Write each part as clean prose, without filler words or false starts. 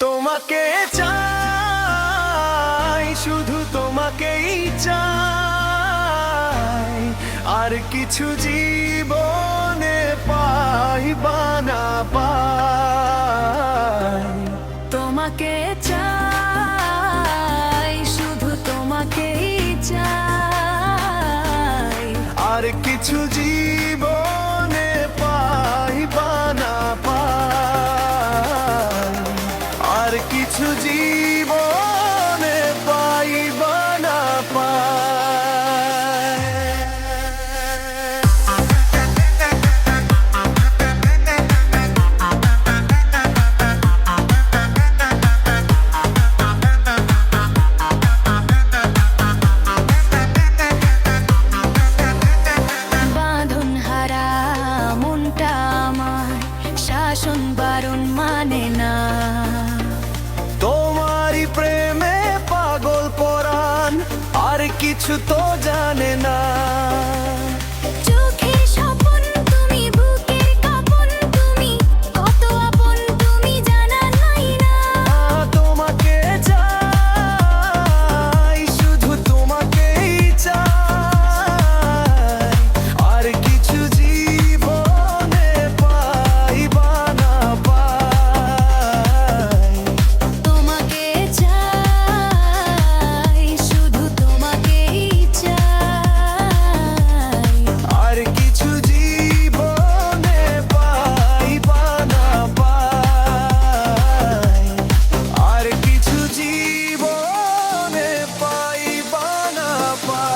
তোমাকে চাই, শুধু তোমাকেই চাই, আর কিছু জীবনে পাই বা না পাই। তোমাকে চাই, শুধু তোমাকেই চাই, আর কিছু জীবনে পাই বা না পাই, আর কিছু জীবনে পাই বা না পাই। বাঁধন হারা মনটা আমার শাসন বারণ মানে না। তোমারই প্রেমে পাগল পরাণ, আর কিছু তো জানে না। চোখের স্বপন তুমি, বুকের কাঁপন তুমি, কত আপন তুমি জানা নাই না। তোমাকে চাই, শুধু তোমাকেই চাই, আর কিছু জীবনে পাই বা না পাই। তোমাকে চাই, শুধু তোমাকেই চাই, আর কিছু জীবনে পাই বা না পাই, আর কিছু জীবনে পাই বা না পাই।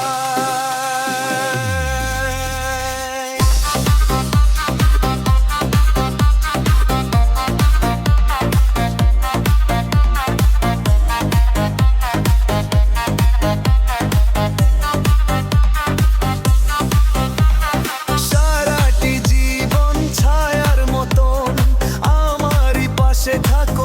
সারাটি জীবন ছায়ার মতন আমারই পাশে থাকো।